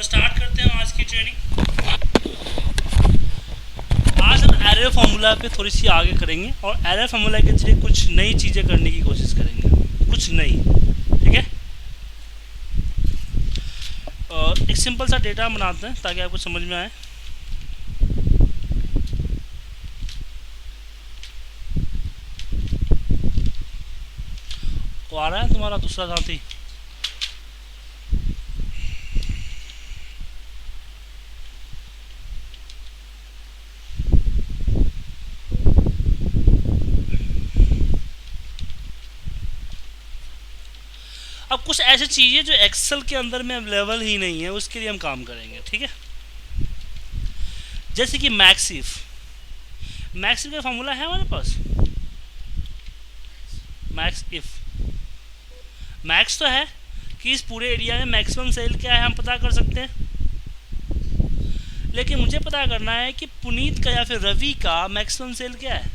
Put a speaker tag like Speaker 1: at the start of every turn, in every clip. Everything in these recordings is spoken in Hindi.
Speaker 1: तो स्टार्ट करते हैं आज की ट्रेनिंग। आज हम एरर फार्मूला पे थोड़ी सी आगे करेंगे और एरर फार्मूला के जरिए कुछ नई चीज़ें करने की कोशिश करेंगे, कुछ नई। ठीक है, एक सिंपल सा डेटा बनाते हैं ताकि आपको समझ में आए। तो आ रहा है तुम्हारा दूसरा साथी? अब कुछ ऐसी चीज़ें जो एक्सेल के अंदर में अवेलेबल ही नहीं है, उसके लिए हम काम करेंगे। ठीक है, जैसे कि मैक्स इफ का फार्मूला है हमारे पास। मैक्स इफ मैक्स तो है कि इस पूरे एरिया में मैक्सिमम सेल क्या है हम पता कर सकते हैं, लेकिन मुझे पता करना है कि पुनीत का या फिर रवि का मैक्सिमम सेल क्या है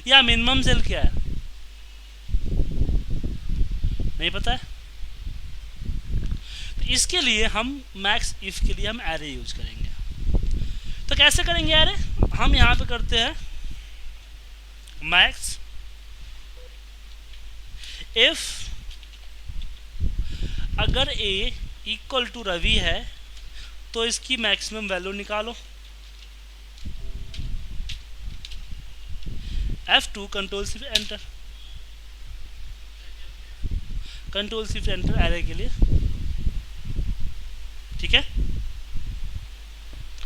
Speaker 1: या मिनिमम सेल क्या है, नहीं पता है। तो इसके लिए हम मैक्स इफ के लिए हम एरे यूज करेंगे। तो कैसे करेंगे एरे? हम यहाँ पे करते हैं मैक्स इफ अगर a इक्वल टू रवि है तो इसकी मैक्सिमम वैल्यू निकालो। F2 control shift enter, control shift enter array के लिए। ठीक है,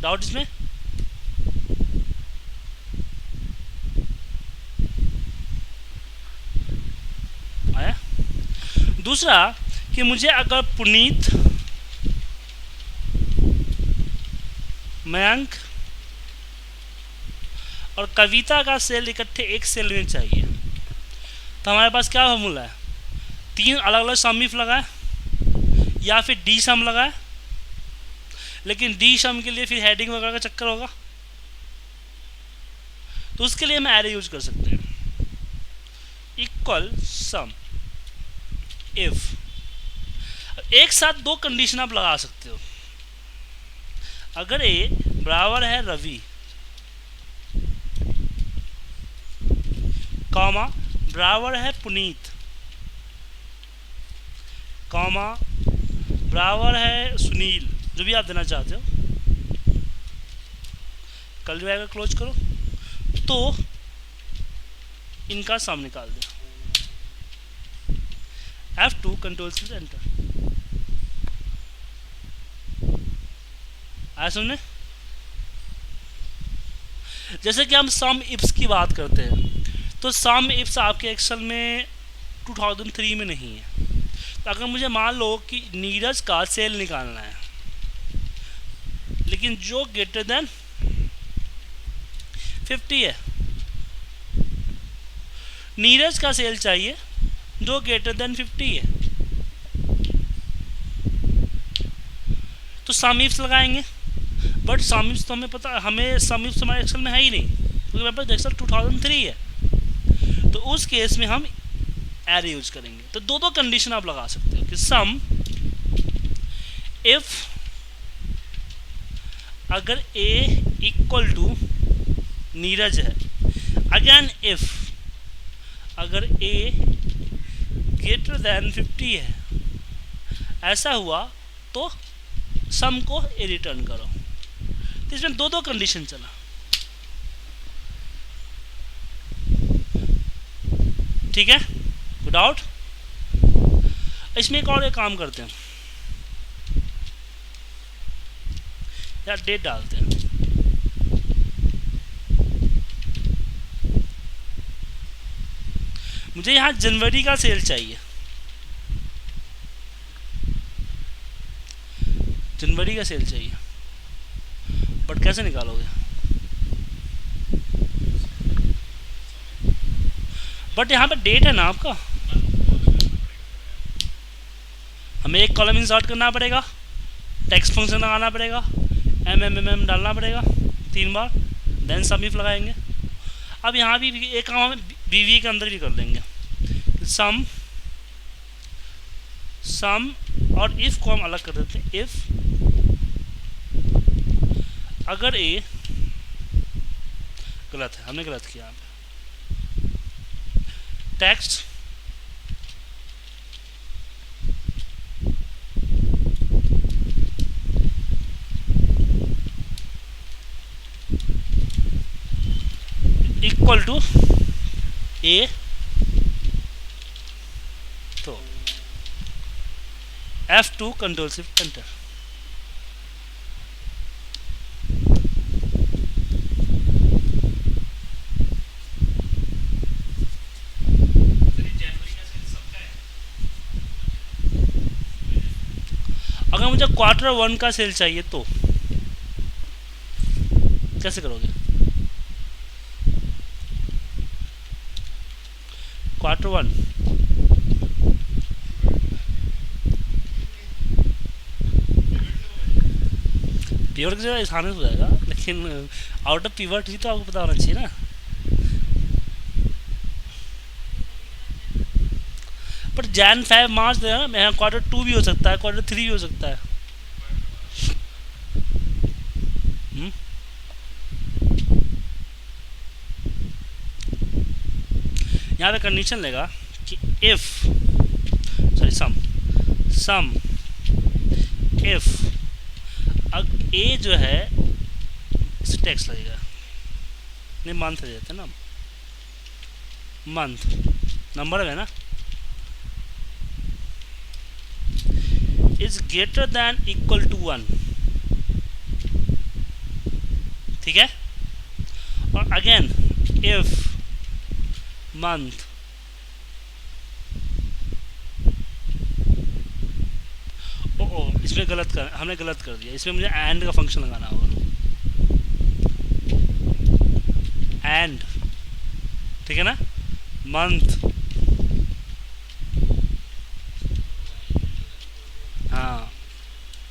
Speaker 1: डाउट इसमें? आया? दूसरा कि मुझे अगर पुनीत, मयंक और कविता का सेल इकट्ठे एक सेल में चाहिए, तो हमारे पास क्या फॉर्मूला है? तीन अलग अलग सम इफ लगाए या फिर डी सम लगाए, लेकिन डी सम के लिए फिर हेडिंग वगैरह का चक्कर होगा, तो उसके लिए हम एरे यूज कर सकते हैं। इक्वल सम इफ, एक साथ दो कंडीशन आप लगा सकते हो। अगर ए बराबर है रवि कॉमा बराबर है पुनीत कॉमा बराबर है सुनील, जो भी आप देना चाहते हो, कल जो आएगा क्लोज करो, तो इनका सम निकाल दो। F2 control shift enter. आया समझे? जैसे कि हम सम इप्स की बात करते हैं, तो सम इप्स आपके एक्सेल में 2003 में नहीं है। तो अगर मुझे मान लो कि नीरज का सेल निकालना है, लेकिन जो ग्रेटर देन 50 है, नीरज का सेल चाहिए जो ग्रेटर देन 50 है, तो सम इफ्स लगाएंगे। बट सम इफ्स तो हमें पता, हमें सम इफ्स हमारे एक्सेल में है ही नहीं, क्योंकि मेरे पास एक्सेल 2003 है। तो उस केस में हम एरे यूज करेंगे। तो दो दो कंडीशन आप लगा सकते हो कि सम इफ अगर a इक्वल टू नीरज है, अगेन इफ अगर a ग्रेटर देन 50 है, ऐसा हुआ तो सम को a रिटर्न करो। तो इसमें दो दो कंडीशन चला। ठीक है, गुड आउट। इसमें एक और एक काम करते हैं, या डेट डालते हैं। मुझे यहाँ जनवरी का सेल चाहिए, जनवरी का सेल चाहिए, बट कैसे निकालोगे? बट यहाँ पे डेट है ना आपका, हमें एक कॉलम इंसर्ट करना पड़ेगा, टेक्स्ट फंक्शन लगाना पड़ेगा, एम डालना पड़ेगा 3 बार, देन सम इफ लगाएंगे। अब यहाँ भी एक काम हम बीवी के अंदर भी कर लेंगे, सम और इफ को हम अलग कर देते हैं। इफ अगर ए, गलत है, हमने गलत किया यहाँ पे। टेक्स्ट इक्वल टू ए, तो F2 कंट्रोल शिफ्ट एंटर। अगर मुझे Q1 का सेल चाहिए तो कैसे करोगे? Q1 पीवट की जगह आसानी हो जाएगा, लेकिन आउट ऑफ पीवट ही तो आपको पता होना चाहिए ना। पर जैन 5 मार्च देना, यहाँ Q2 भी हो सकता है, Q3 भी हो सकता है। यहाँ पे कंडीशन लेगा कि इफ, सॉरी सम इफ ए जो है इस टैक्स लगेगा, नहीं मंथ दे देते ना, मंथ नंबर है ना, is greater than equal to 1, ठीक है। और अगेन इफ मंथ इसमें हमने गलत कर दिया, इसमें मुझे एंड का फंक्शन लगाना होगा, एंड, ठीक है ना, मंथ, हाँ,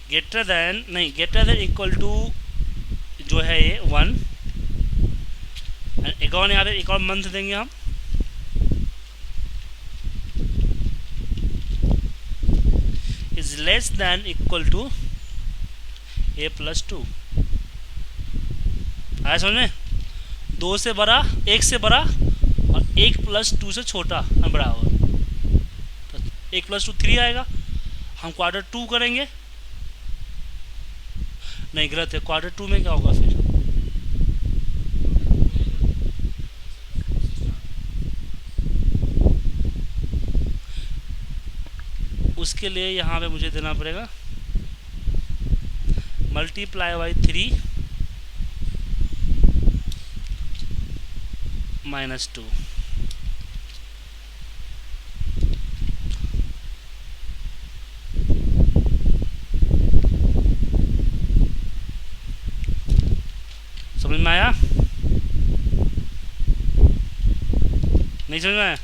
Speaker 1: ग्रेटर देन इक्वल टू जो है ये 1, एक और यहाँ पे एक और मंथ देंगे हम, is less than equal to a plus 2। आया समझ में? 2 से बड़ा, 1 से बड़ा और 1 प्लस 2 से छोटा बराबर, तो 1 प्लस 2 3 आएगा। हम Q2 करेंगे, नहीं गलत है, Q2 में क्या होगा फिर? उसके लिए यहाँ पे मुझे देना पड़ेगा मल्टीप्लाई बाई 3 माइनस 2, समझ में आया? नहीं समझ में आया?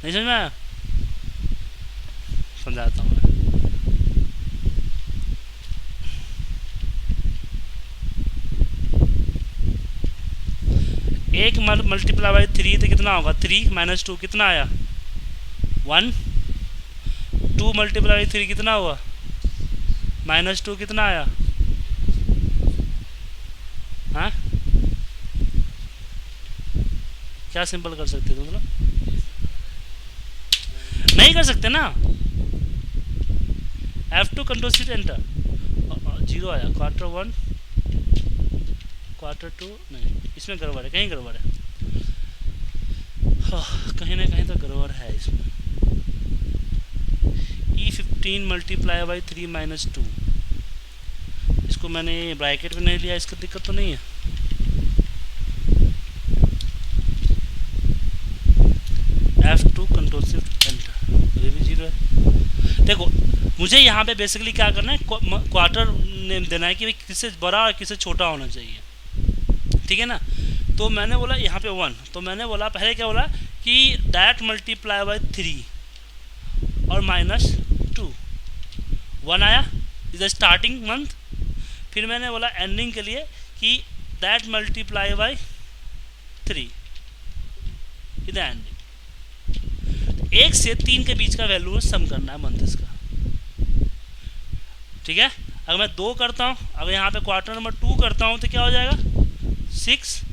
Speaker 1: नहीं समझ में आया? समझाता हूँ मैं। एक मल्टीप्लाई बाई 3 तो कितना होगा? 3 माइनस 2 कितना आया? 1। 2 मल्टीप्लाई बाई 3 कितना हुआ? माइनस 2 कितना आया? हाँ, क्या सिंपल कर सकते तुम लोग? नहीं कर सकते ना। F2 कंट्रोल शिफ्ट एंटर, 0 आया। Q1 Q2 नहीं, इसमें गड़बड़ है, कहीं गड़बड़ है, कहीं ना कहीं तो गड़बड़ है इसमें। E15 मल्टीप्लाई बाई 3 माइनस 2, इसको मैंने ब्रैकेट में नहीं लिया, इसका दिक्कत तो नहीं है। F2 कंट्रोल शिफ्ट एंटर, ये भी 0 है। देखो मुझे यहाँ पे बेसिकली क्या करना है, क्वार्टर नेम देना है कि किससे बड़ा और किससे छोटा होना चाहिए, ठीक है ना। तो मैंने बोला यहाँ पे 1, तो मैंने बोला पहले क्या बोला कि दैट मल्टीप्लाई बाई 3 और माइनस 2, 1 आया, इज द स्टार्टिंग मंथ। फिर मैंने बोला एंडिंग के लिए कि that multiply by 3 is the ending. 1 से 3 के बीच का वैल्यू सम करना है मंथ इसका। ठीक है, अगर मैं 2 करता हूँ, अगर यहाँ पे क्वार्टर नंबर 2 करता हूँ तो क्या हो जाएगा 6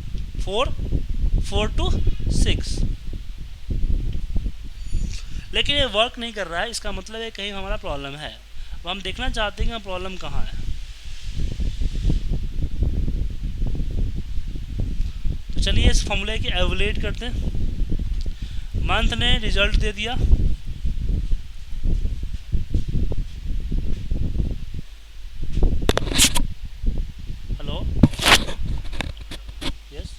Speaker 1: 4 4 to 6। लेकिन ये वर्क नहीं कर रहा है, इसका मतलब है कहीं हमारा प्रॉब्लम है। अब हम देखना चाहते हैं कि प्रॉब्लम कहाँ है। तो चलिए इस फॉर्मूले की एवलेट करते हैं। मंथ ने रिजल्ट दे दिया, हेलो यस,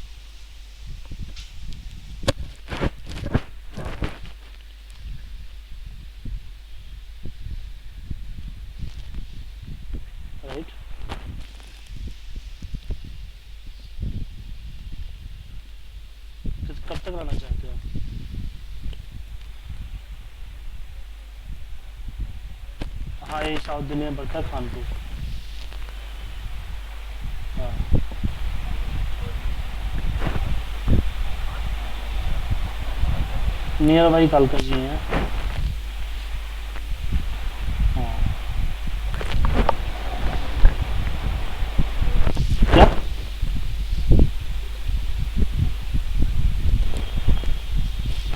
Speaker 1: राइट। कब तक लाना चाहते हो? हाँ, ये साउथ दिल्ली में पड़ता है, कानपुर। हाँ, नियर बाई कालका जी हैं। हाँ, क्या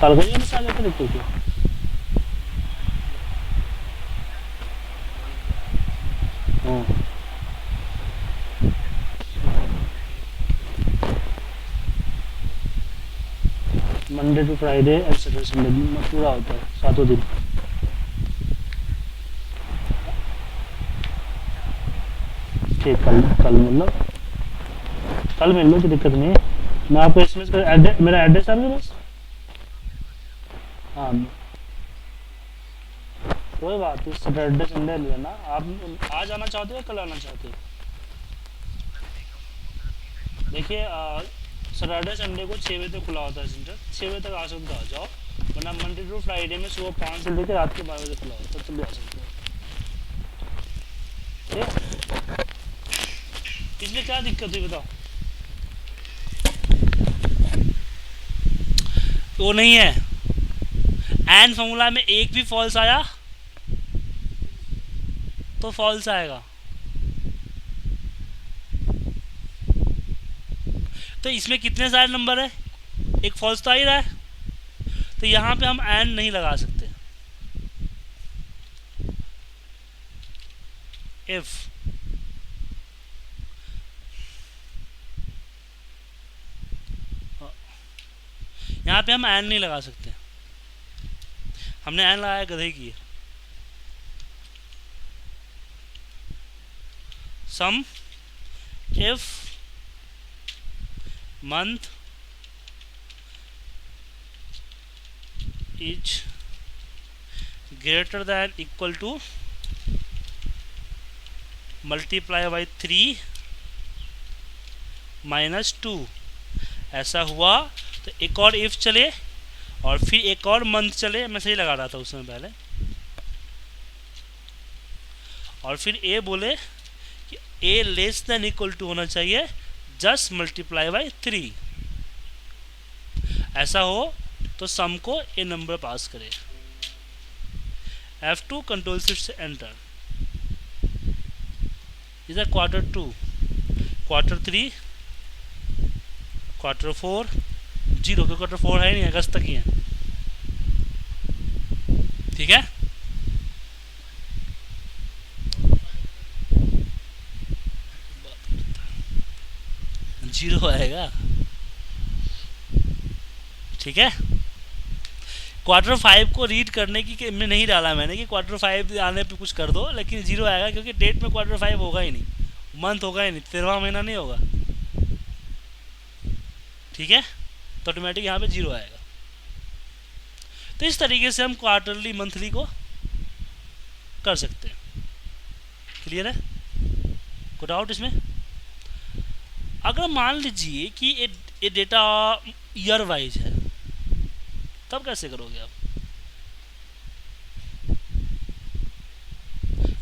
Speaker 1: कालका जी में से आ जाते लिखते क्या? हाँ, Monday to Friday and Saturday Sunday पूरा होता है, 7 दिन। ठीक, कल मिल लो, कल मिल लो, कोई दिक्कत नहीं है। मैं आपको एसएमएस कर, मेरा एड्रेस आपके पास? हाँ, कोई बात नहीं, सैटरडे संडे ले लेना। आप आज आना चाहते हो या कल आना चाहते हो? देखिए सैटरडे संडे को 6 बजे तक खुला होता है सेंटर, 6 बजे तक आ सकते हो, आ जाओ। वरना मंडे टू फ्राइडे में सुबह 5 से लेकर रात के 12 बजे खुला होता है, तब भी आ सकते हो। ठीक, इसमें क्या दिक्कत हुई बताओ? वो नहीं है, एंड फॉर्मूला में एक भी फॉल्स आया तो फॉल्स आएगा। तो इसमें कितने सारे नंबर है, एक फॉल्स तो आ ही रहा है, तो यहाँ पे हम एंड नहीं लगा सकते। इफ यहाँ पे हम एंड नहीं लगा सकते, हमने एंड लगाया गधे की। Sum if month is greater than equal to multiply by 3 -2, ऐसा हुआ तो एक और इफ चले और फिर एक और मंथ चले, मैं सही लगा रहा था उसमें पहले, और फिर ए बोले कि ए लेस देन इक्वल टू होना चाहिए जस्ट मल्टीप्लाई बाई 3, ऐसा हो तो सम को ए नंबर पास करे। F2 कंट्रोल शिफ्ट से एंटर। इधर Q2, Q3, Q4 जीरो, क्योंकि Q4 है नहीं, अगस्त तक ही है। ठीक है, जीरो आएगा। ठीक है, Q5 को रीड करने की में नहीं डाला मैंने कि Q5 आने पे कुछ कर दो, लेकिन जीरो आएगा क्योंकि डेट में Q5 होगा ही नहीं, मंथ होगा ही नहीं, 13वां महीना नहीं होगा। ठीक है, तो ऑटोमेटिक यहाँ पे जीरो आएगा। तो इस तरीके से हम क्वार्टरली मंथली को कर सकते हैं। क्लियर है? कोई डाउट इसमें? अगर मान लीजिए कि ये डेटा ईयर वाइज है, तब कैसे करोगे आप?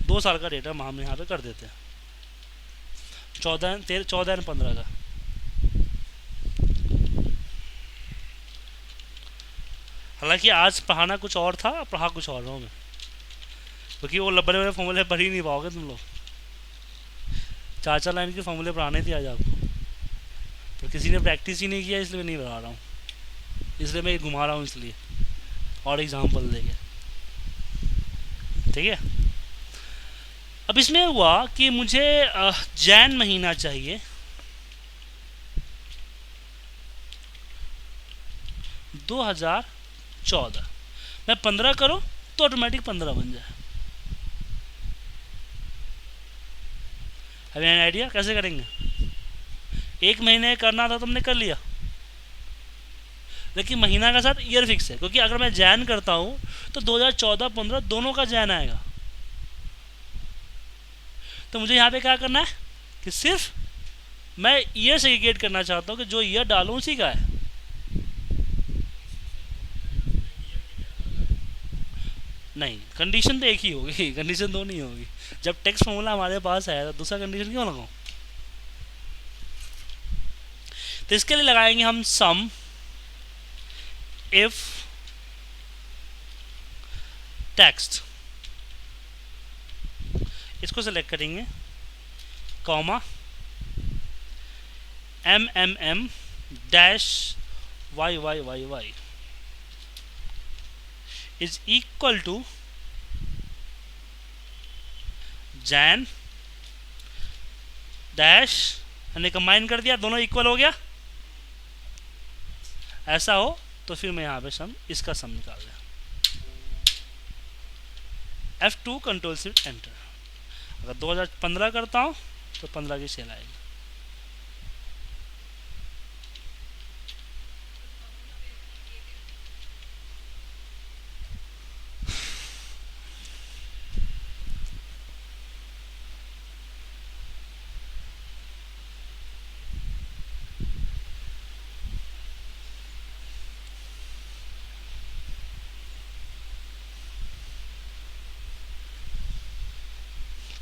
Speaker 1: 2 साल का डेटा हम यहाँ पे कर देते हैं, 14 और 15 का। हालांकि आज पढ़ाना कुछ और था, पढ़ा कुछ और रहा हूँ मैं, क्योंकि वो बड़े बड़े फॉर्मूले पढ़ ही नहीं पाओगे तुम लोग। 4-4 लाइन के फॉर्मूले पढ़ाने थे आज आपको, पर किसी ने प्रैक्टिस ही नहीं किया, इसलिए मैं नहीं पढ़ा रहा हूँ, इसलिए मैं घुमा रहा हूँ इसलिए, और एग्जाम्पल देंगे। ठीक है। अब इसमें हुआ कि मुझे जैन महीना चाहिए, 2014। मैं 15 करूँ तो ऑटोमेटिक 15 बन जाए। हैव एन आइडिया कैसे करेंगे? एक महीने करना था, तुमने कर लिया, लेकिन महीना के साथ ईयर फिक्स है, क्योंकि अगर मैं जैन करता हूँ तो 2014-15 दोनों का जैन आएगा। तो मुझे यहाँ पे क्या करना है कि सिर्फ मैं ईयर सेग्रीगेट करना चाहता हूँ कि जो ईयर डालूँ उसी का है। नहीं, कंडीशन तो एक ही होगी, कंडीशन दो नहीं होगी। जब टेक्स्ट फॉर्मूला हमारे पास है तो दूसरा कंडीशन क्यों लगाऊं? तो इसके लिए लगाएंगे हम सम इफ टेक्स्ट, इसको सेलेक्ट करेंगे, comma MMM dash YYYY is equal to Jan dash, हमने कंबाइन कर दिया, दोनों इक्वल हो गया। ऐसा हो तो फिर मैं यहाँ पे सम, इसका सम निकाल दिया, F2 कंट्रोल शिफ्ट एंटर। अगर 2015 करता हूँ तो 15 की सेल आएगी।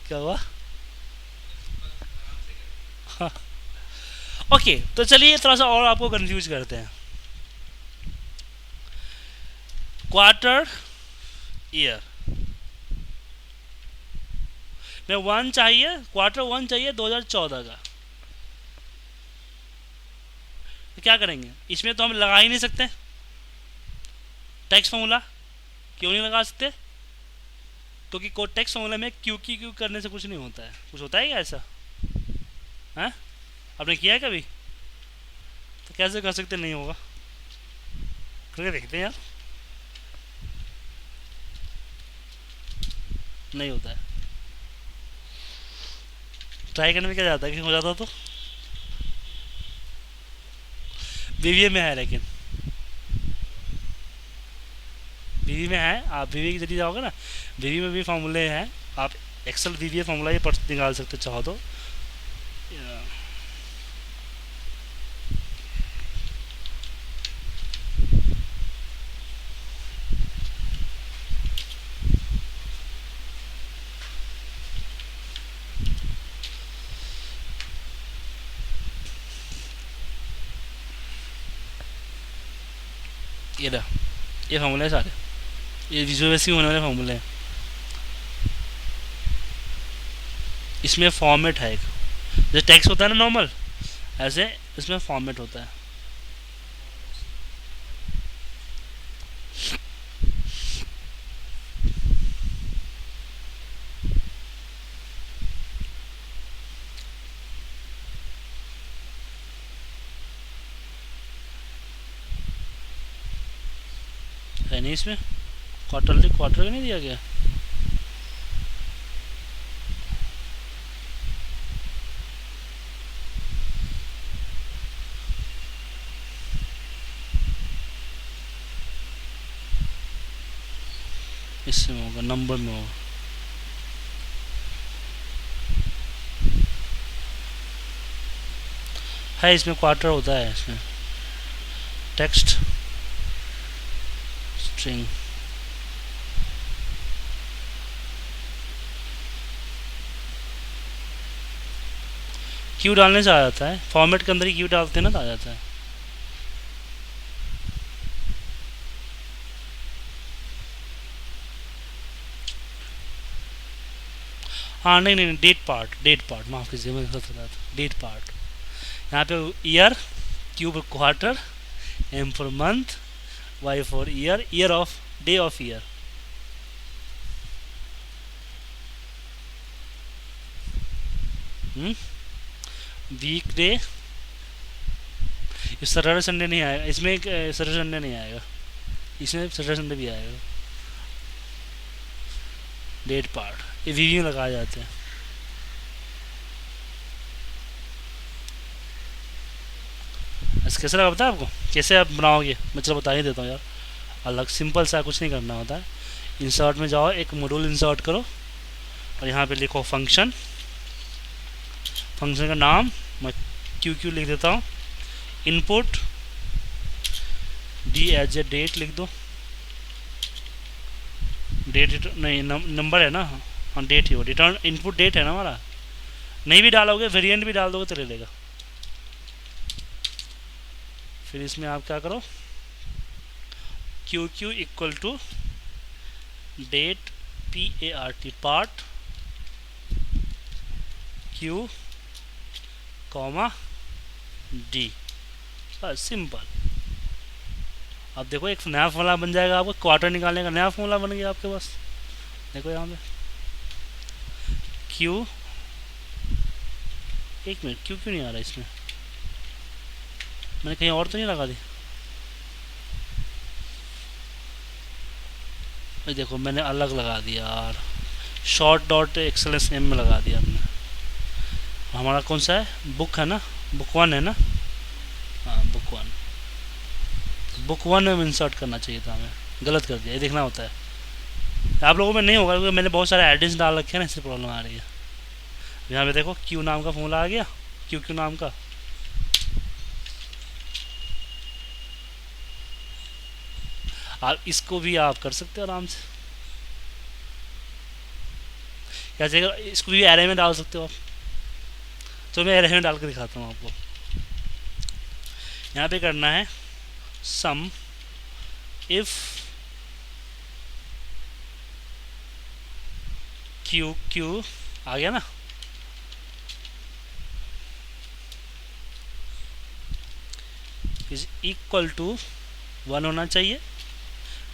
Speaker 1: क्या हुआ? हाँ। ओके, तो चलिए थोड़ा सा और आपको कंफ्यूज करते हैं। क्वार्टर ईयर में 1 चाहिए, क्वार्टर 1 चाहिए 2014 का। तो क्या करेंगे? इसमें तो हम लगा ही नहीं सकते टैक्स फॉर्मूला। क्यों नहीं लगा सकते? क्योंकि टैक्स फॉर्मूला में क्यू की क्यू करने से कुछ नहीं होता है। कुछ होता है क्या ऐसा? हैं? आपने किया है कभी? तो कैसे कर सकते? नहीं होगा, करके देखते हैं यार। नहीं होता है, ट्राई करने में क्या जाता है कि हो जाता तो। बीवीए में है, लेकिन बीवी में है, आप बीवी के जरिए जाओगे ना, बीवी में भी फार्मूले हैं, आप एक्सेल बीवी फार्मूला ये पढ़ निकाल सकते चाहो तो। ये फार्मूले सारे, ये विजुअल बेसिक होने वाले फार्मूले हैं। इसमें फॉर्मेट है एक, जैसे टेक्स्ट होता है ना नॉर्मल, ऐसे इसमें फॉर्मेट होता है। है नहीं इसमें, क्वार्टरली क्वार्टर नहीं दिया गया। इसमें होगा, नंबर में होगा। है इसमें क्वार्टर होता है, इसमें टेक्स्ट स्ट्रिंग। क्यू डालने से आ जाता है, फॉर्मेट के अंदर ही क्यू डालते हैं ना तो आ जाता है। हाँ नहीं नहीं, डेट पार्ट माफ़ कीजिए, मैं गलत बता था, डेट पार्ट। यहाँ पे year, Q for quarter, M for month, Y for year, year of day of year. Weekday, Saturday Sunday नहीं आएगा इसमें, सैटरडे संडे नहीं आएगा इसमें, सैटरडे संडे भी आएगा। डेट पार्ट ये वीवी में लगाए जाते हैं। ऐसे कैसे लगा पता है आपको, कैसे आप बनाओगे, मैं चलो बता ही देता हूँ यार। अलग सिंपल सा कुछ नहीं करना होता है। इंसर्ट में जाओ, एक मॉड्यूल इंसर्ट करो और यहाँ पे लिखो फंक्शन, फंक्शन का नाम मैं क्यू क्यू लिख देता हूँ। Input D as a date लिख दो, डेट नहीं नंबर है ना, हाँ डेट ही हो, रिटर्न इनपुट डेट है ना हमारा। नहीं भी डालोगे, वेरिएंट भी डाल दोगे तो ले लेगा। फिर इसमें आप क्या करो, Q Q equal to date P A R T part Q comma D, बस सिंपल। अब देखो एक नया फॉर्मूला बन जाएगा, आपको क्वार्टर निकालने का नया फॉर्मूला बन गया आपके पास। देखो यहाँ पे क्यू, एक मिनट क्यू क्यों नहीं आ रहा इसमें, मैंने कहीं और तो नहीं लगा दी। देखो मैंने अलग लगा दिया यार, शॉर्ट डॉट एक्सलेंस एम में लगा दिया हमने। हमारा कौन सा है, बुक है ना, बुक वन है ना, हाँ बुक वन, बुक वन में इंसर्ट करना चाहिए था हमें, गलत कर दिया। ये देखना होता है, आप लोगों में नहीं होगा क्योंकि मैंने बहुत सारे एडिशंस डाल रखे हैं ना, इससे प्रॉब्लम आ रही है। यहाँ पे देखो क्यू नाम का फॉर्मूला आ गया, क्यू क्यू नाम का। आप इसको भी आप कर सकते हो आराम से, कैसे इसको भी एरे में डाल सकते हो आप। तो मैं एरे में डाल कर दिखाता हूँ आपको। यहाँ पे करना है सम इफ क्यू क्यू आ गया ना, इज इक्वल टू 1 होना चाहिए,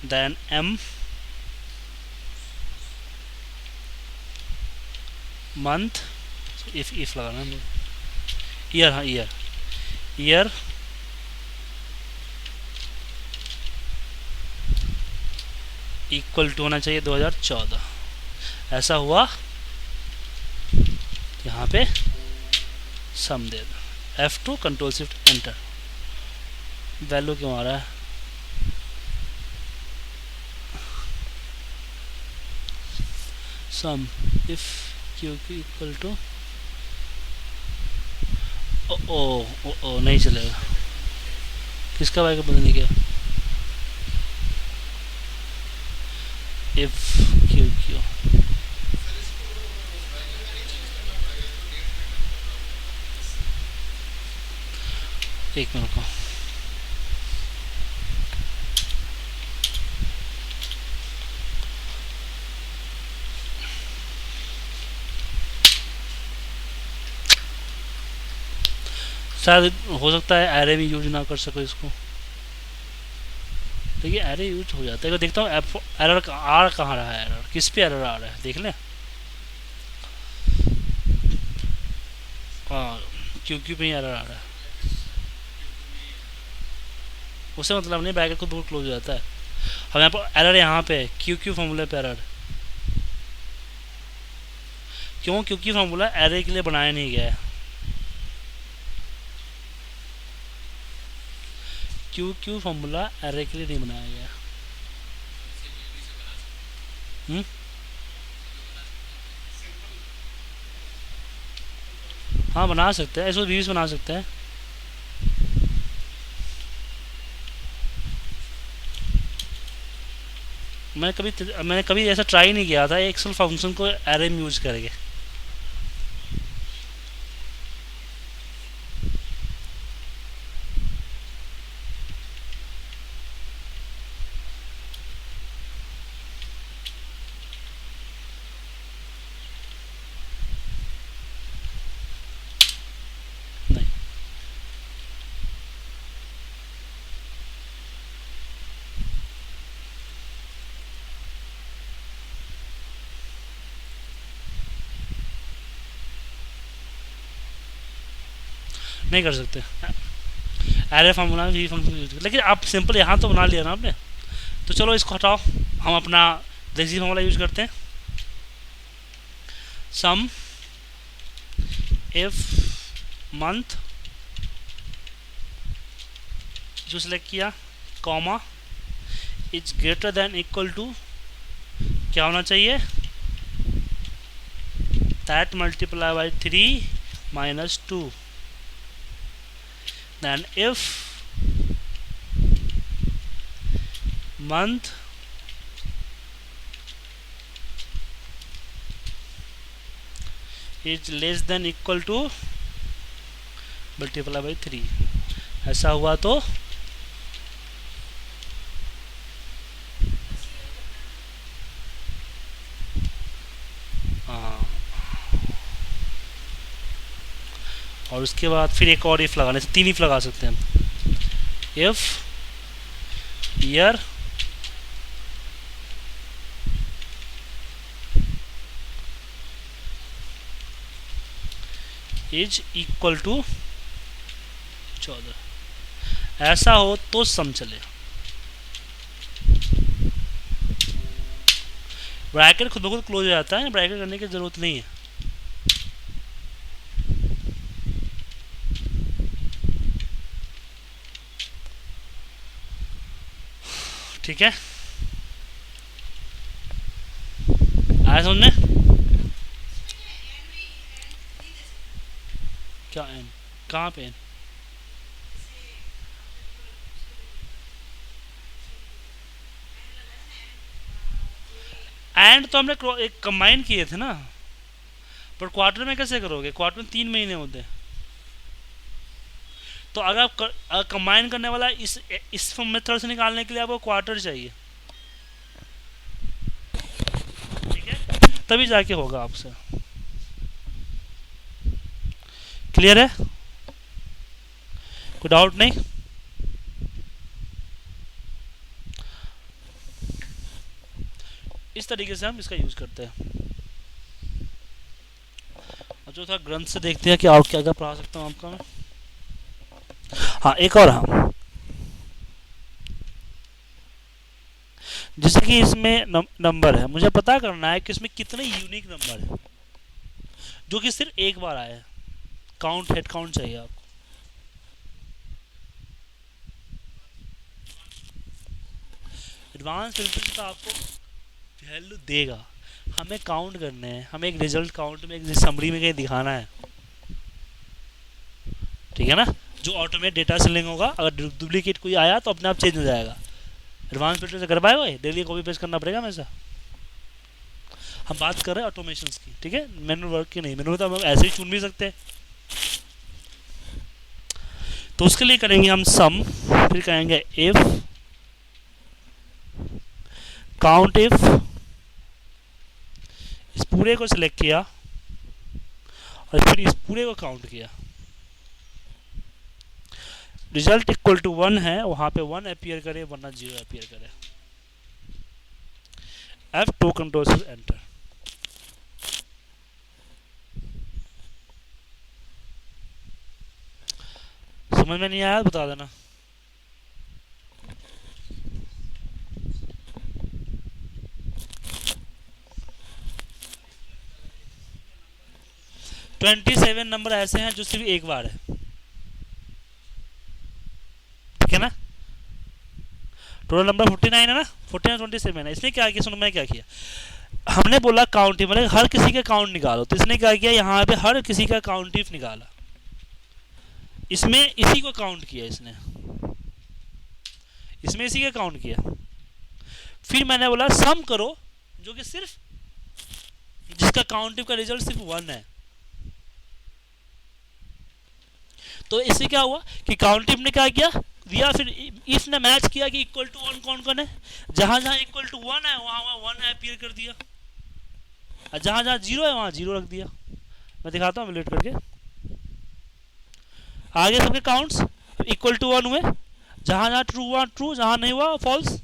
Speaker 1: देन एम मंथ, इफ लगाना, ईयर, हाँ ईयर, ईयर इक्वल टू होना चाहिए 2014। ऐसा हुआ, यहाँ पे सम दे दो, F2 control shift enter. Value क्यों आ रहा है, sum if Q Q equal to, ओ नहीं चलेगा, किसका भाई का बदलने क्या, इफ क्यू क्यू, एक मिनट को, शायद हो सकता है एरे में यूज ना कर सको इसको। देखिए एरे यूज हो जाता है, देखता हूँ एरर आ कहाँ रहा है, एरर किस पे एरर आ रहा है देख लें। हाँ क्यू क्यू पे ही एरर आ रहा है, उससे मतलब नहीं, ब्रैकेट को दूर क्लोज हो जाता है। हम यहाँ पर एरर यहाँ पे क्यू क्यू फॉर्मूले पे एरर क्यों, क्योंकि फॉर्मूला एरे के लिए बनाया नहीं गया है। क्यू क्यू फॉर्मूला एरे के लिए नहीं बनाया गया। हाँ बना सकते हैं, ऐसे व्यूज बना सकते हैं। मैंने कभी ऐसा ट्राई नहीं किया था, एक्सेल फंक्शन को एरे में यूज करेंगे। नहीं कर सकते। एरे फॉर्म बनाना वी फंक्शन यूज कर, लेकिन आप सिंपल यहाँ तो बना लिया ना आपने, तो चलो इसको हटाओ, हम अपना देसी फॉर्मूला यूज करते हैं। सम इफ मंथ जो सिलेक्ट किया, comma is greater than equal to क्या होना चाहिए, that multiply by 3 minus 2, then if month is less than equal to multiply by 3, ऐसा हुआ तो और उसके बाद फिर एक और इफ लगाने से 3 इफ लगा सकते हैं हम। If year is equal to 14, ऐसा हो तो सम चले। ब्रैकेट खुद ब खुद क्लोज हो जाता है, ब्रैकेट करने की जरूरत नहीं है। ठीक है, आया समझ में? क्या एन, कहाँ पे एन? एंड तो हमने एक कंबाइन किए थे ना, पर क्वार्टर में कैसे करोगे? क्वार्टर में 3 महीने होते हैं, तो अगर आप कंबाइन करने वाला इस मेथड से निकालने के लिए आपको क्वार्टर चाहिए, ठीक है, तभी जाके होगा आपसे। क्लियर है? कोई डाउट नहीं? इस तरीके से हम इसका यूज करते हैं। और जो था ग्रंथ से देखते हैं कि और क्या क्या पढ़ा सकता हूँ आपका मैं। हाँ, एक और, हाँ, जैसे कि इसमें नंबर है, मुझे पता करना है कि इसमें कितने यूनिक नंबर है जो कि सिर्फ एक बार आए हैं। काउंट, हेड काउंट चाहिए आपको। एडवांस फिल्टर का आपको वैल्यू देगा, हमें काउंट करने हैं, हमें एक रिजल्ट काउंट में, एक समरी में कहीं दिखाना है, ठीक है ना? जो ऑटोमेट डेटा सेलिंग होगा, अगर डुप्लीकेट कोई आया तो अपने आप चेंज हो जाएगा। एडवांस फिल्टर से कर पाएगा, डेली कॉपी पेस्ट करना पड़ेगा हमेशा। हम बात कर रहे हैं ऑटोमेशन की, ठीक है, मैनुअल वर्क की नहीं। मैनुअल तो हम ऐसे ही चुन भी सकते हैं, तो उसके लिए करेंगे हम सम, फिर कहेंगे इफ काउंट, इफ इस पूरे को सिलेक्ट किया और फिर इस पूरे को काउंट किया, रिजल्ट इक्वल टू 1 है, वहां पे 1 अपीयर करे वरना 0 अपीयर करे। F2 कंट्रोल से एंटर। समझ में नहीं आया बता देना। ट्वेंटी 27 नंबर ऐसे हैं जो सिर्फ एक बार है, ठीक है ना? टोटल नंबर 49 है ना, 49 27 है। इसने क्या किया, सुनो मैं क्या किया, हमने बोला काउंट इफ, मतलब हर किसी का काउंट निकालो, तो इसने क्या किया, यहाँ पे हर किसी का काउंट इफ निकाला, इसमें इसी को काउंट किया, इसमें इसी का काउंट किया। फिर मैंने बोला सम करो, जो कि सिर्फ जिसका काउंट इफ का रिजल्ट सिर्फ 1 है, तो इससे क्या हुआ कि काउंट इफ ने क्या किया दिया, फिर इफ ने मैच किया कि इक्वल टू 1 कौन कौन है, जहां जहां इक्वल टू 1 है वहां वहां 1 अपीयर कर दिया, और जहां जहां 0 है वहां 0 रख दिया। मैं दिखाता हूँ एवेल्यूएट करके। आगे सबके काउंट्स इक्वल टू 1 हुए, जहां जहां ट्रू हुआ ट्रू, जहां नहीं हुआ फॉल्स,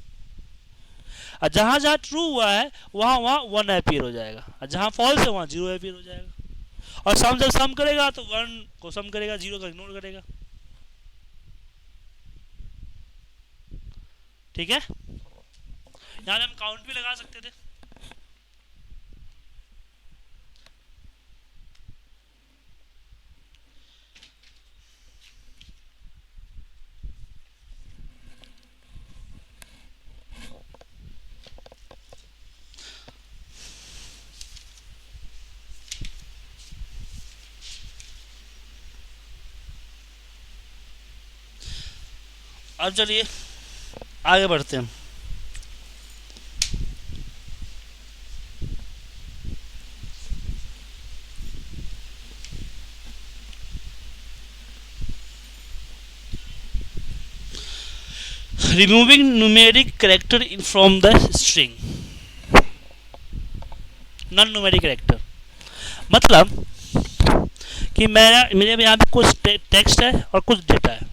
Speaker 1: और जहां जहां ट्रू हुआ है वहां वहां 1 अपीयर हो जाएगा, और जहां फॉल्स है वहां 0 अपीयर हो जाएगा। और सम जब सम करेगा तो 1 को सम करेगा, 0 को इग्नोर करेगा। ठीक है, यहाँ हम काउंट भी लगा सकते थे। अब चलिए आगे बढ़ते हैं। Removing numeric character from the string. Non numeric character मतलब कि मेरे यहाँ पे कुछ टेक्स्ट है और कुछ डेटा है,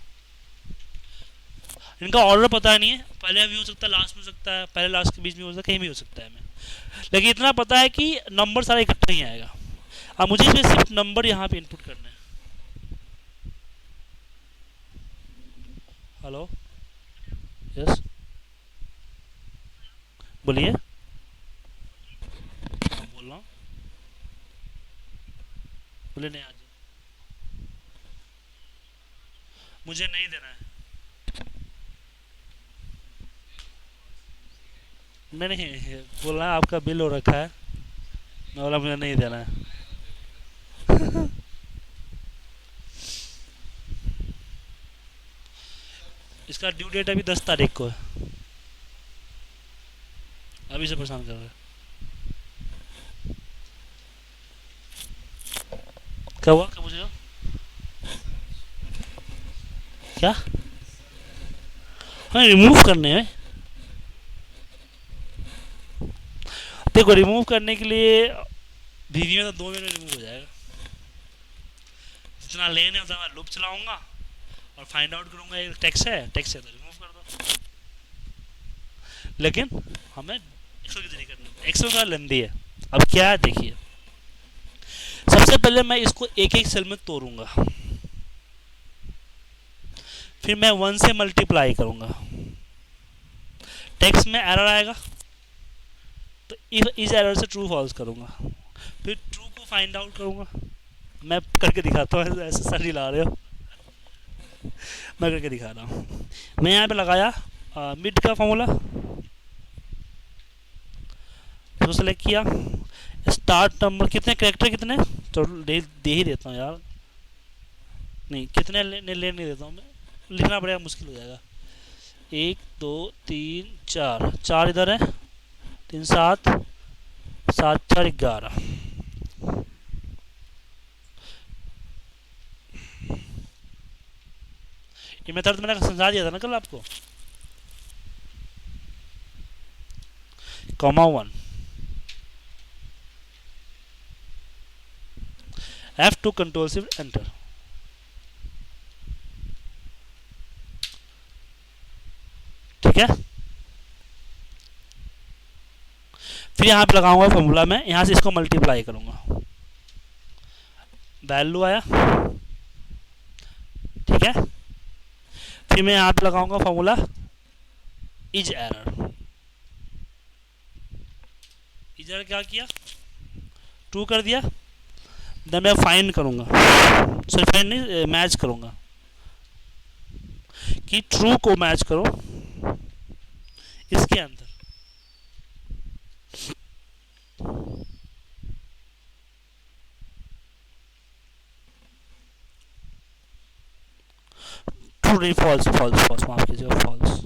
Speaker 1: इनका ऑर्डर पता नहीं है, पहले भी हो सकता है, लास्ट में हो सकता है, पहले लास्ट के बीच में हो सकता है, कहीं भी हो सकता है मैं, लेकिन इतना पता है कि नंबर सारा इकट्ठा ही आएगा। अब मुझे इसमें सिर्फ नंबर यहाँ पे इनपुट करना है। हेलो, यस, बोलिए, बोल रहा हूँ, बोले नहीं, आज मुझे नहीं देना है। नहीं नहीं, बोल रहा है आपका बिल हो रखा है, मैं बोला मुझे नहीं देना है। इसका ड्यू डेट अभी 10 तारीख को है, अभी से परेशान कर रहा है। क्या हुआ, क्या पूछ रहे हो? क्या? हाँ, रिमूव करने हैं। देखो, रिमूव करने के लिए वीवी में तो 2 मिनट में रिमूव हो जाएगा। जितना लेने उतना मैं लूप चलाऊंगा और फाइंड आउट करूंगा ये टेक्स्ट है तो रिमूव कर दो। लेकिन हमें एक्सेल की तरीके करना, एक्सेल का लेंदी है। अब क्या है देखिए, सबसे पहले मैं इसको एक एक सेल में तोड़ूंगा, फिर मैं 1 से मल्टीप्लाई करूंगा, टेक्स्ट में एरर आएगा तो इस एरर से ट्रू फॉल्स करूंगा, फिर ट्रू को फाइंड आउट करूंगा। मैं करके दिखाता हूँ, ऐसे सर नहीं ला रहे हो, मैं करके दिखा रहा हूँ। मैं यहाँ पे लगाया मिड का फॉर्मूला, तो सेलेक्ट किया, स्टार्ट नंबर कितने कैरेक्टर कितने, तो दे ही देता हूँ यार, नहीं कितने ले नहीं देता हूँ मैं, लिखना पड़ेगा, मुश्किल हो जाएगा। 1 2 3 4, 4 इधर है, 3 7 7 4 11। ये मेथड मैंने समझा दिया था ना कल आपको। Comma 1, F2 control shift enter. ठीक है, फिर यहाँ पे लगाऊंगा फॉर्मूला में, यहाँ से इसको मल्टीप्लाई करूंगा, वैल्यू आया। ठीक है, फिर मैं यहाँ पे लगाऊंगा formula is error. Is error क्या किया, ट्रू कर दिया, देन मैं फाइंड करूंगा, सॉरी फाइंड नहीं, मैच करूंगा कि ट्रू को मैच करो इसके अंदर। ट्रू नहीं, फॉल्स, फॉल्स फॉल्स, माफ कीजिएगा, फॉल्स,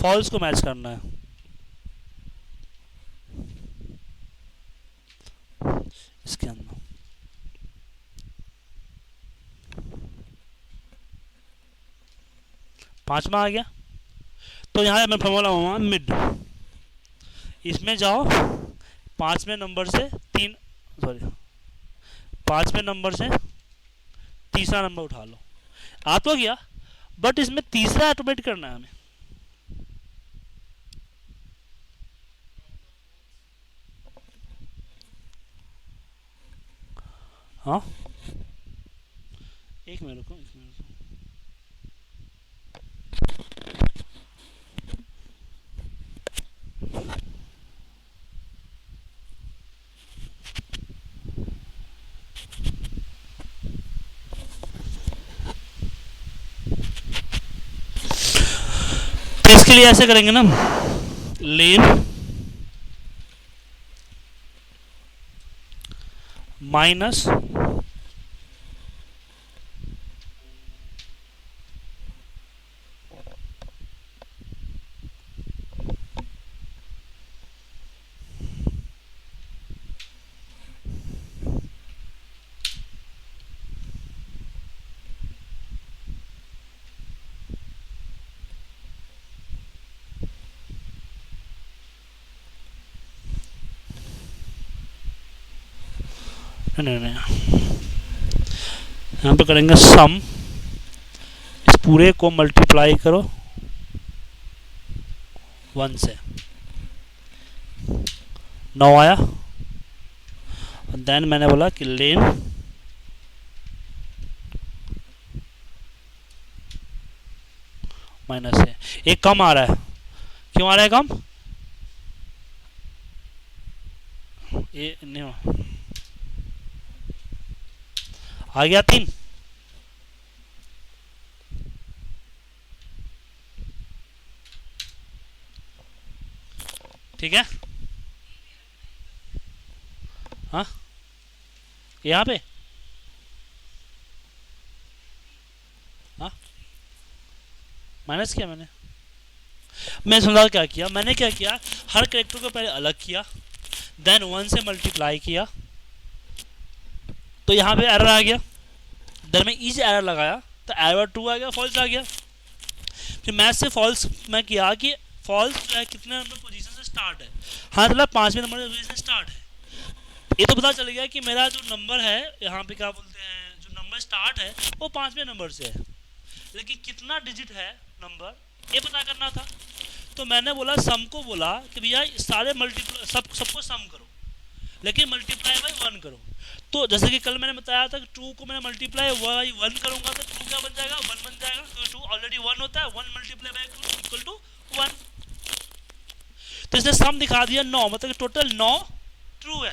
Speaker 1: फॉल्स को मैच करना है इसके अंदर। पांचवा आ गया, तो यहाँ मैं फॉर्मूला हुआ मिड, इसमें जाओ, 5वें नंबर से 5वें नंबर से तीसरा नंबर उठा लो। आ तो गया, बट इसमें तीसरा ऑटोमेट करना है हमें। हाँ एक मिनट रुको, एक मिनट। तो इसके लिए ऐसे करेंगे ना, लेन माइनस नहीं नहीं, यहाँ पे करेंगे सम, इस पूरे को मल्टीप्लाई करो 1 से, 9 आया। देन मैंने बोला कि लेन माइनस है, एक कम आ रहा है, क्यों आ रहा है कम? ये नहीं आ गया 3, ठीक है। हाँ यहाँ पे हाँ माइनस किया मैंने, मैं समझा क्या किया, मैंने क्या किया, हर कैरेक्टर को पहले अलग किया, देन 1 से मल्टीप्लाई किया, तो यहाँ पे एरर आ गया, देन मैं इज एरर लगाया तो एरर 2 आ गया, फॉल्स आ गया। फिर मैथ से फॉल्स मैं किया कि फॉल्स जो है कितने नंबर पोजीशन से स्टार्ट है, हाँ मतलब 5वें नंबर पोजीशन से स्टार्ट है। ये तो पता चल गया कि मेरा जो नंबर है यहाँ पे क्या बोलते हैं, जो नंबर स्टार्ट है वो 5वें नंबर से है, लेकिन कितना डिजिट है नंबर ये पता करना था। तो मैंने बोला सम को बोला कि भैया सारे मल्टीप्लाई सबको सम करो, लेकिन मल्टीप्लाई बाई 1 करो। तो जैसे कि कल मैंने बताया था कि 2 को मैंने मल्टीप्लाई बाई 1 करूंगा तो 2 क्या बन जाएगा, 1 बन जाएगा, क्योंकि 2 ऑलरेडी 1 होता है, 1 मल्टीप्लाई बाई 2 इक्वल टू 1। तो इसने सम दिखा दिया 9, मतलब टोटल 9 ट्रू है,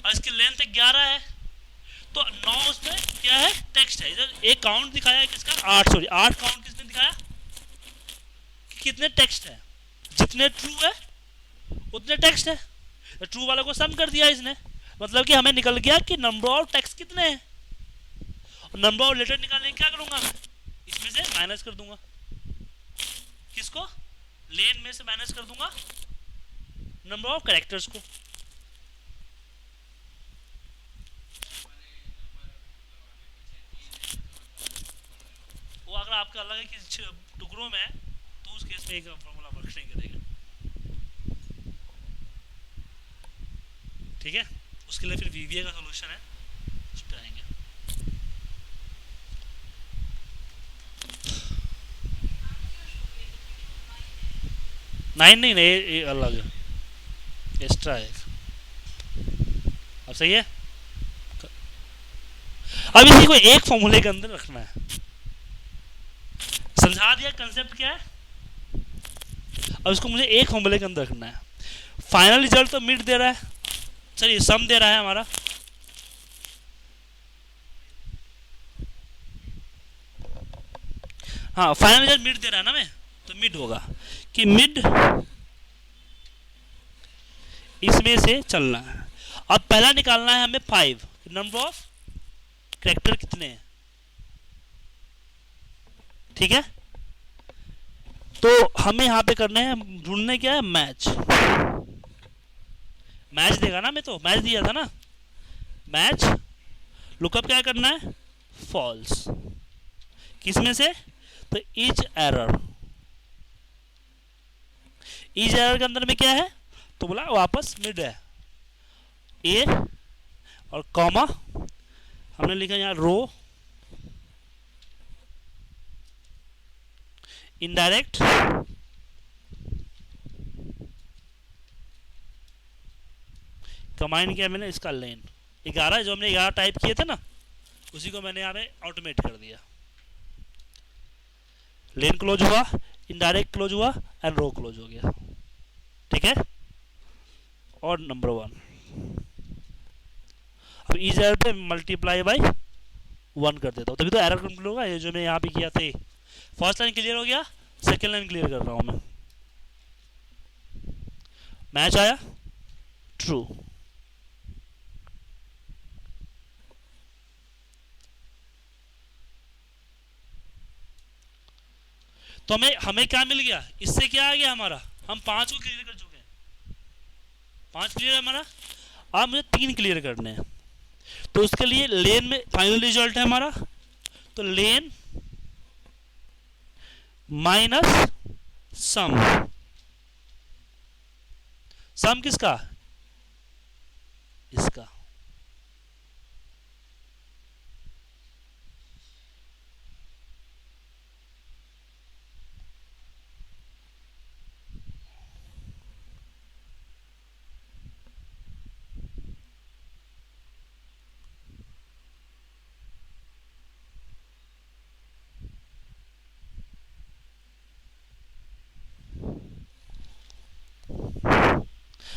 Speaker 1: और इसकी लेंथ 11 है, तो 9 उसमें क्या है, टेक्स्ट है। इधर एक काउंट दिखाया है किसका, 8 काउंट किसने दिखाया, कितने टेक्स्ट है, जितने ट्रू है उतने टेक्स्ट है, तो ट्रू वाले को सम कर दिया इसने, मतलब कि हमें निकल गया कि नंबर ऑफ टेक्स्ट कितने हैं। और नंबर ऑफ लेटर निकालने क्या करूंगा मैं, इसमें से माइनस कर दूंगा, किसको, लेन में से माइनस कर दूंगा नंबर ऑफ कैरेक्टर्स को। वो अगर आपका अलग है कि टुकड़ों में है तो उस केस में एक फॉर्मूला वर्क नहीं करेगा, ठीक है। उसके लिए फिर वीवीए का सॉल्यूशन है, उस पर आएंगे। नाइन नहीं नहीं, ये अलग है, एक्स्ट्रा है। अब सही है, अब इसी को एक फॉर्मूले के अंदर रखना है, समझा दिया कंसेप्ट क्या है। अब इसको मुझे एक फॉर्मूले के अंदर रखना है। फाइनल रिजल्ट तो मिड दे रहा है, चलिए सम दे रहा है हमारा, हाँ फाइनल रिजल्ट मिड दे रहा है ना, मैं तो मिड होगा कि मिड इसमें से चलना है। अब पहला निकालना है हमें 5, नंबर ऑफ कैरेक्टर कितने हैं, ठीक है। तो हमें यहाँ पे करना है, ढूंढने क्या है, मैच, मैच देगा ना, मैं तो मैच दिया था ना, मैच लुकअप क्या करना है, फॉल्स, किसमें से, तो इच एरर, इच एरर के अंदर में क्या है, तो बोला वापस मिड है, ए और कॉमा हमने लिखा यहाँ रो, इनडायरेक्ट कंबाइन किया मैंने इसका लेन, 11 जो हमने 11 टाइप किए थे ना, उसी को मैंने यहाँ पे ऑटोमेट कर दिया। लेन क्लोज हुआ, इनडायरेक्ट क्लोज हुआ एंड रो क्लोज हो गया। ठीक है। और नंबर 1, अब इज एरर पे मल्टीप्लाई बाय 1 कर देता हूँ, तभी तो एरर कंप्लीट होगा। ये जो मैं यहाँ पे किया था, फर्स्ट लाइन क्लियर हो गया, सेकेंड लाइन क्लियर कर रहा हूँ मैं। मैच आया, ट्रू। तो हमें क्या मिल गया, इससे क्या आ गया हमारा, हम 5 को क्लियर कर चुके हैं। 5 क्लियर है हमारा। अब मुझे 3 क्लियर करने हैं, तो उसके लिए लेन में फाइनल रिजल्ट है हमारा, तो लेन माइनस सम। सम किसका, इसका।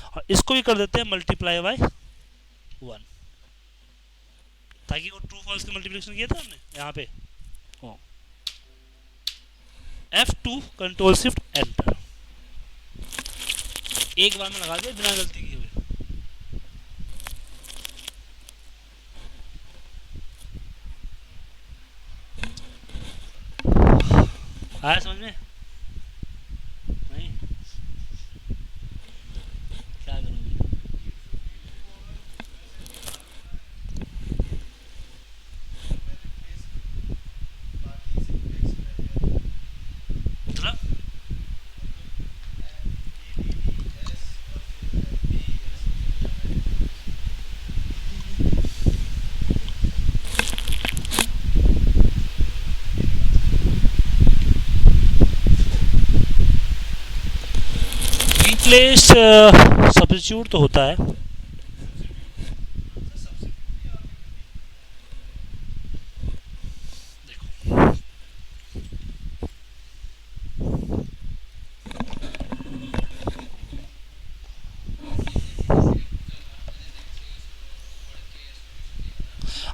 Speaker 1: और इसको भी कर देते हैं मल्टीप्लाई बाय 1, ताकि वो ट्रू फॉल्स का मल्टीप्लिकेशन किया था हमने यहाँ पे। F2 कंट्रोल शिफ्ट एंटर, एक बार में लगा दिया बिना गलती किए हुए। आया समझ में? नहीं, क्या करोगे? मतलब रिप्लेस सब्स्टिट्यूट तो होता है।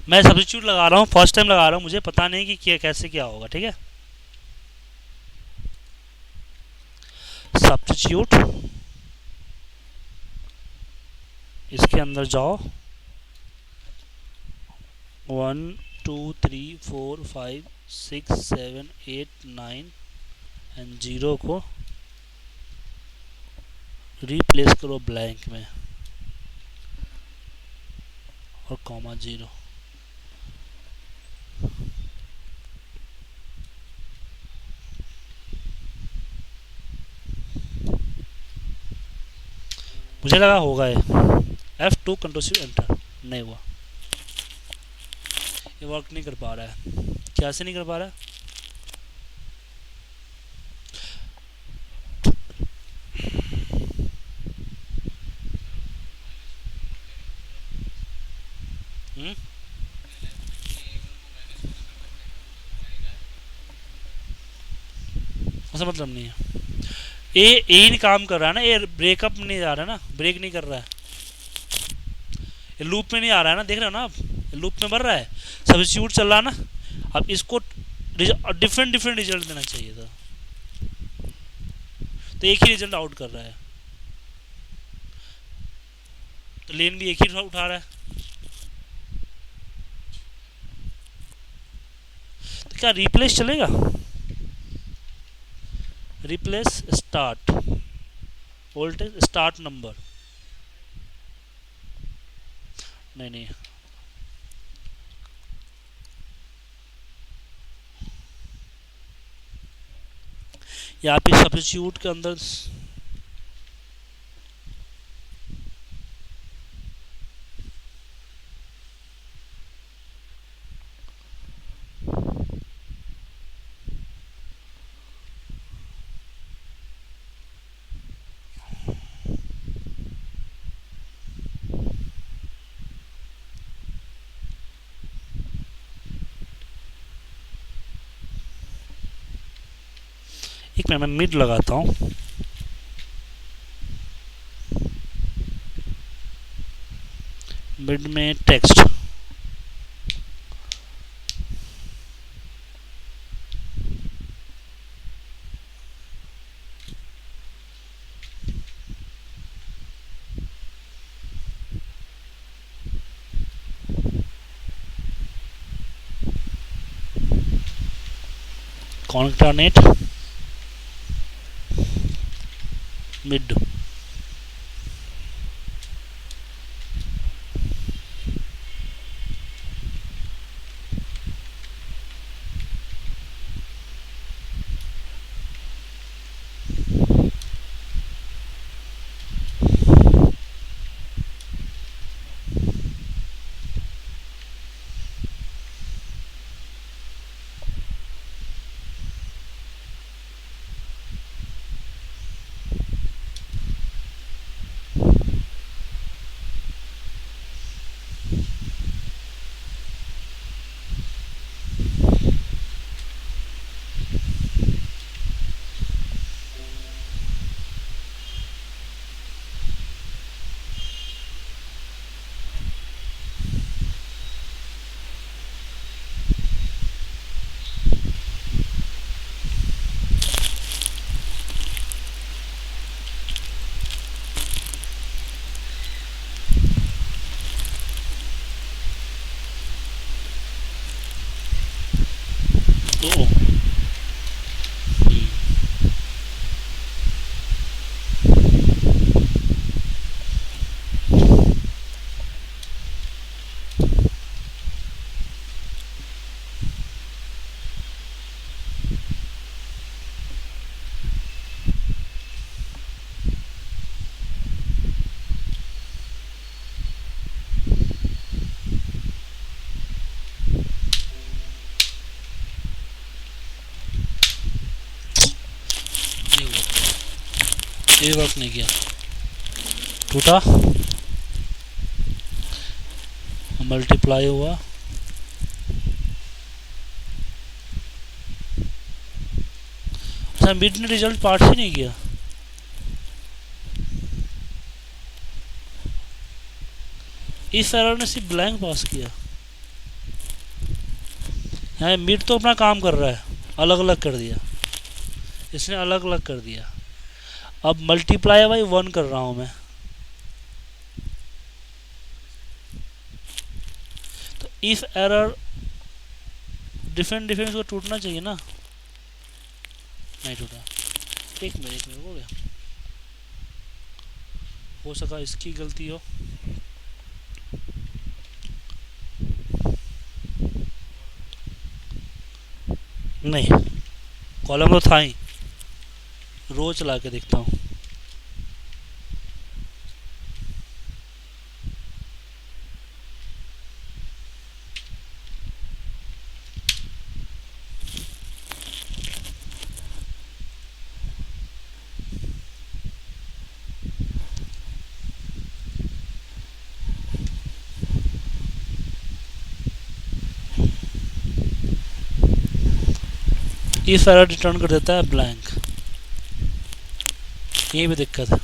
Speaker 1: मैं सब्स्टिट्यूट लगा रहा हूँ, फर्स्ट टाइम लगा रहा हूँ, मुझे पता नहीं कि क्या कैसे क्या होगा। ठीक है, सब्स्टिट्यूट, इसके अंदर जाओ, 1 2 3 4 5 6 7 8 9 एंड 0 को रिप्लेस करो ब्लैंक में और कॉमा 0। मुझे लगा होगा ये। F2 कंट्रोल शिफ्ट एंटर, नहीं हुआ, ये वर्क नहीं कर पा रहा है। कैसे नहीं कर पा रहा है? ऐसा मतलब नहीं है, ए नहीं काम कर रहा है ना, ये ब्रेकअप नहीं जा रहा है ना, ब्रेक नहीं कर रहा है, ये लूप में नहीं आ रहा है ना, देख रहे हो ना आप, लूप में भर रहा है, सब्स्टिट्यूट चल रहा है ना। अब इसको डिफरेंट डिफरेंट रिजल्ट देना चाहिए था, तो एक ही रिजल्ट आउट कर रहा है, तो लेन भी एक ही उठा रहा है। तो क्या रिप्लेस चलेगा? Replace start voltage start number, नहीं नहीं, यहाँ पे सब्स्टिट्यूट के अंदर एक मिनट मैं मिड लगाता हूँ। मिड में टेक्स्ट, कॉन्कानेट मिड। ओ ये वर्क नहीं किया, टूटा, मल्टीप्लाई हुआ। अच्छा मिड ने रिजल्ट पार्ट ही नहीं किया। इस एरर ने सिर्फ ब्लैंक पास किया। यहाँ मिड तो अपना काम कर रहा है, अलग अलग कर दिया, इसने अलग अलग कर दिया। अब मल्टीप्लाई बाई 1 कर रहा हूं मैं, तो इफ एरर डिफरेंट डिफरेंस को टूटना चाहिए ना, नहीं टूटा। एक मिनट हो गया, हो सका इसकी गलती हो। नहीं कॉलम तो था ही, रो चला के देखता हूँ। इफ एरर रिटर्न कर देता है ब्लैंक, ये भी दिक्कत है।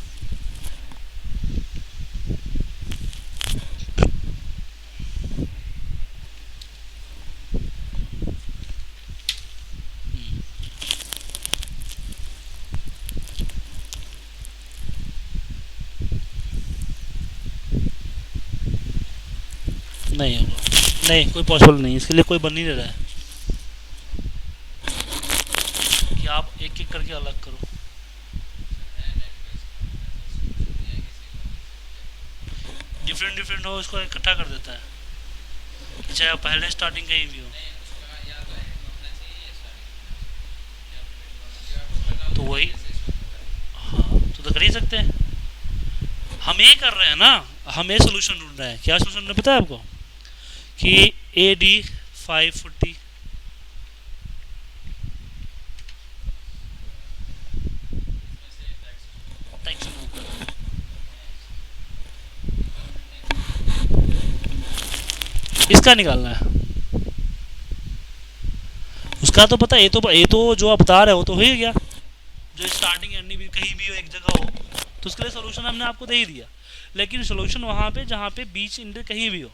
Speaker 1: नहीं होगा, नहीं कोई पॉसिबल नहीं, इसके लिए कोई बन नहीं रहा है कि आप एक एक करके अलग करो। डिफरेंट डिफरेंट हो उसको इकट्ठा कर देता है, चाहे आप पहले स्टार्टिंग कहीं भी हो। तो वही, हाँ तो कर ही सकते हैं। हम ये कर रहे हैं ना, हम ये सोल्यूशन ढूंढ रहे हैं। क्या सोल्यूशन पता है आपको कि AD 540 इसका निकालना है। उसका तो पता है, ये तो जो आप बता रहे हो तो हो ही गया। जो स्टार्टिंग एंडिंग भी कहीं भी हो, एक जगह हो, तो उसके लिए सोल्यूशन हमने आपको दे ही दिया। लेकिन सोल्यूशन वहाँ पे जहाँ पे बीच इंटर कहीं भी हो,